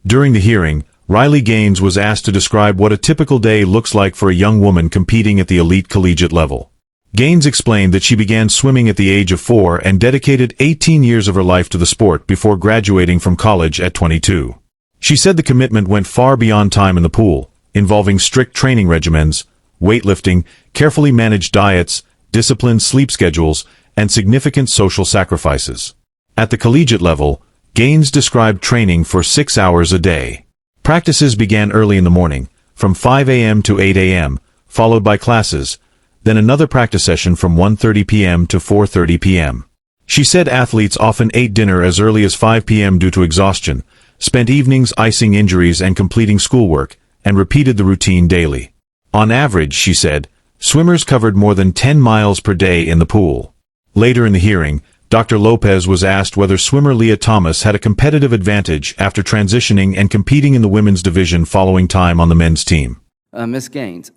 During the hearing, Riley Gaines was asked to describe what a typical day looks like for a young woman competing at the elite collegiate level. Gaines explained that she began swimming at the age of 4 and dedicated 18 years of her life to the sport before graduating from college at 22. She said the commitment went far beyond time in the pool, involving strict training regimens, weightlifting, carefully managed diets, disciplined sleep schedules, and significant social sacrifices. At the collegiate level, Gaines described training for 6 hours a day. Practices began early in the morning, from 5 a.m. to 8 a.m., followed by classes, then another practice session from 1:30 p.m. to 4:30 p.m. She said athletes often ate dinner as early as 5 p.m. due to exhaustion, spent evenings icing injuries and completing schoolwork, and repeated the routine daily. On average, she said, swimmers covered more than 10 miles per day in the pool. Later in the hearing, Dr. Lopez was asked whether swimmer Leah Thomas had a competitive advantage after transitioning and competing in the women's division following time on the men's team. Ms. Gaines,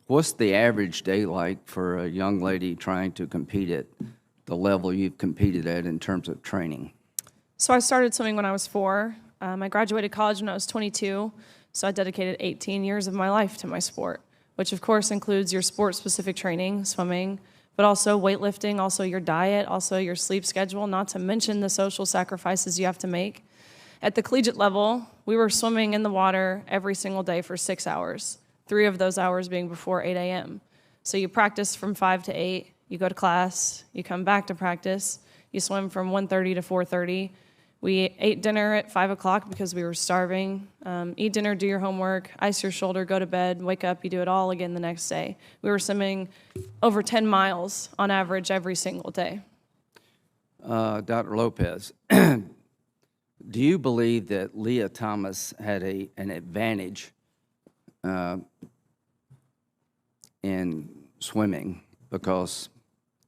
what's the average day like for a young lady trying to compete at the level you've competed at in terms of training? So I started swimming when I was 4. I graduated college when I was 22, so I dedicated 18 years of my life to my sport, which of course includes your sport-specific training, swimming, but also weightlifting, also your diet, also your sleep schedule, not to mention the social sacrifices you have to make. At the collegiate level, we were swimming in the water every single day for 6 hours, 3 of those hours being before 8 a.m. So you practice from 5 to 8, you go to class, you come back to practice, you swim from 1:30 to 4:30. We ate dinner at 5 o'clock because we were starving. Eat dinner, do your homework, ice your shoulder, go to bed, wake up, you do it all again the next day. We were swimming over 10 miles on average every single day. Dr. Lopez, do you believe that Leah Thomas had an advantage in swimming because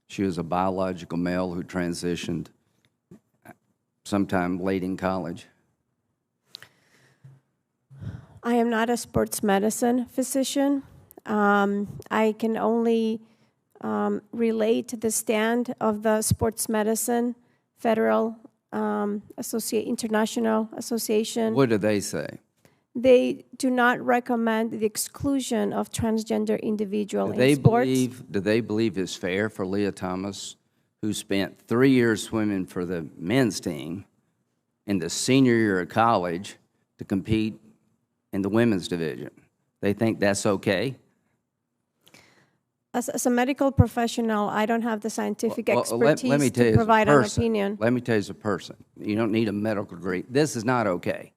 she was a biological male who transitioned sometime late in college? I am not a sports medicine physician. I can only relate to the stand of the Sports Medicine Federal International Association. What do they say? They do not recommend the exclusion of transgender individuals in sports. Do they believe it's fair for Leah Thomas, who spent 3 years swimming for the men's team in the senior year of college, to compete in the women's division? They think that's okay? As a medical professional, I don't have the scientific expertise to provide an opinion. Let me tell you as a person. You don't need a medical degree. This is not okay.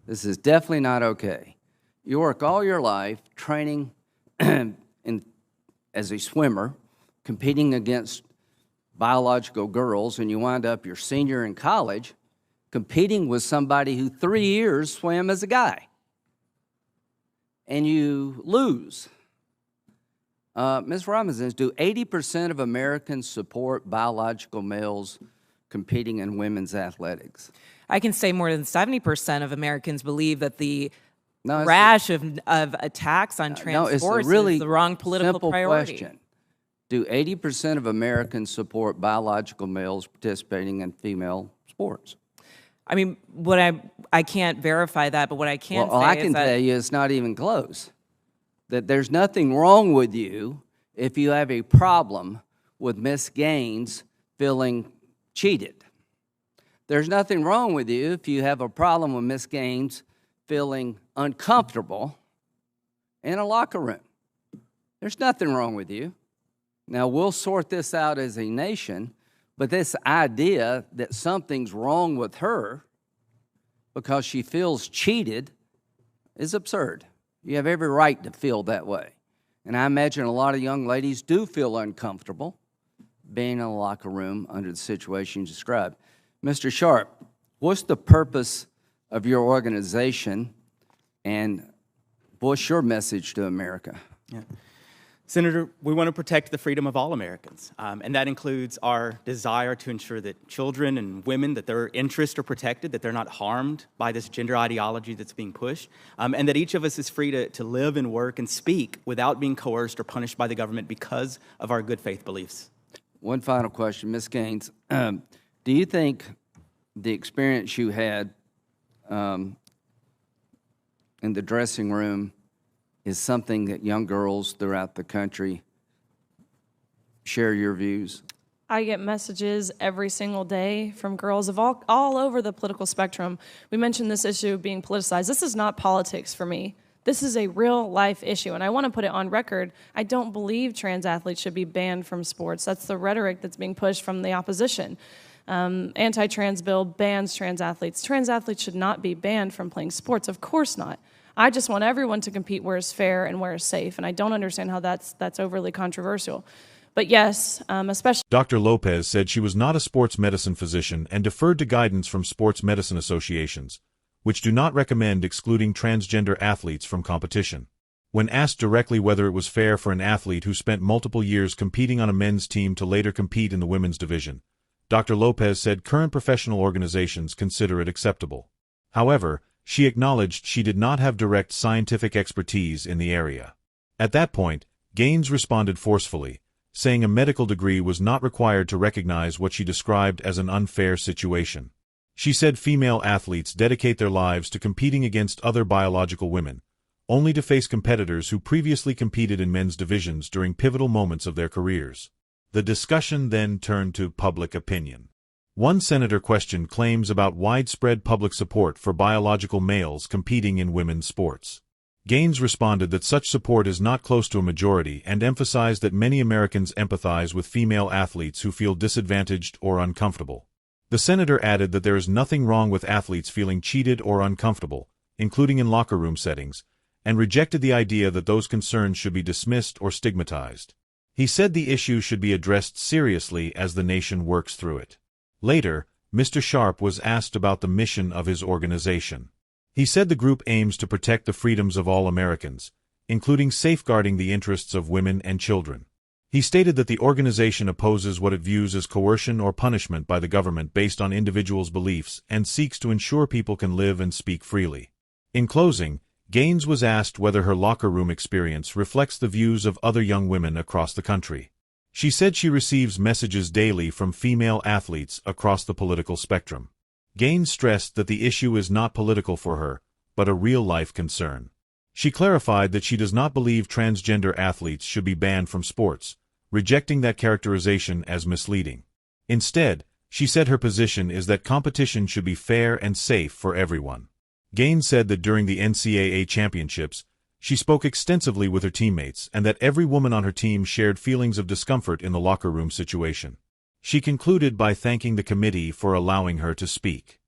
This is definitely not okay. You work all your life training as a swimmer, competing against biological girls, and you wind up your senior in college competing with somebody who 3 years swam as a guy, and you lose. Ms. Robinson, do 80% of Americans support biological males competing in women's athletics? I can say more than 70% of Americans believe that the rash of attacks on trans sports is the wrong political priority. Question. Do 80% of Americans support biological males participating in female sports? I mean, I can't verify that, but what I can say I can tell you it's not even close. That there's nothing wrong with you if you have a problem with Miss Gaines feeling cheated. There's nothing wrong with you if you have a problem with Miss Gaines feeling uncomfortable in a locker room. There's nothing wrong with you. Now, we'll sort this out as a nation, but this idea that something's wrong with her because she feels cheated is absurd. You have every right to feel that way. And I imagine a lot of young ladies do feel uncomfortable being in a locker room under the situation you described. Mr. Sharp, what's the purpose of your organization, and what's your message to America? Yeah. Senator, we want to protect the freedom of all Americans, and that includes our desire to ensure that children and women, that their interests are protected, that they're not harmed by this gender ideology that's being pushed, and that each of us is free to live and work and speak without being coerced or punished by the government because of our good faith beliefs. One final question, Ms. Gaines. Do you think the experience you had in the dressing room is something that young girls throughout the country share your views? I get messages every single day from girls of all over the political spectrum. We mentioned this issue being politicized. This is not politics for me. This is a real life issue, and I want to put it on record. I don't believe trans athletes should be banned from sports. That's the rhetoric that's being pushed from the opposition. Anti-trans bill bans trans athletes. Trans athletes should not be banned from playing sports. Of course not. I just want everyone to compete where it's fair and where it's safe, and I don't understand how that's overly controversial. But yes, especially... Dr. Lopez said she was not a sports medicine physician and deferred to guidance from sports medicine associations, which do not recommend excluding transgender athletes from competition. When asked directly whether it was fair for an athlete who spent multiple years competing on a men's team to later compete in the women's division, Dr. Lopez said current professional organizations consider it acceptable. However, she acknowledged she did not have direct scientific expertise in the area. At that point, Gaines responded forcefully, saying a medical degree was not required to recognize what she described as an unfair situation. She said female athletes dedicate their lives to competing against other biological women, only to face competitors who previously competed in men's divisions during pivotal moments of their careers. The discussion then turned to public opinion. One senator questioned claims about widespread public support for biological males competing in women's sports. Gaines responded that such support is not close to a majority and emphasized that many Americans empathize with female athletes who feel disadvantaged or uncomfortable. The senator added that there is nothing wrong with athletes feeling cheated or uncomfortable, including in locker room settings, and rejected the idea that those concerns should be dismissed or stigmatized. He said the issue should be addressed seriously as the nation works through it. Later, Mr. Sharp was asked about the mission of his organization. He said the group aims to protect the freedoms of all Americans, including safeguarding the interests of women and children. He stated that the organization opposes what it views as coercion or punishment by the government based on individuals' beliefs and seeks to ensure people can live and speak freely. In closing, Gaines was asked whether her locker room experience reflects the views of other young women across the country. She said she receives messages daily from female athletes across the political spectrum. Gaines stressed that the issue is not political for her, but a real-life concern. She clarified that she does not believe transgender athletes should be banned from sports, rejecting that characterization as misleading. Instead, she said her position is that competition should be fair and safe for everyone. Gaines said that during the NCAA championships, she spoke extensively with her teammates and that every woman on her team shared feelings of discomfort in the locker room situation. She concluded by thanking the committee for allowing her to speak.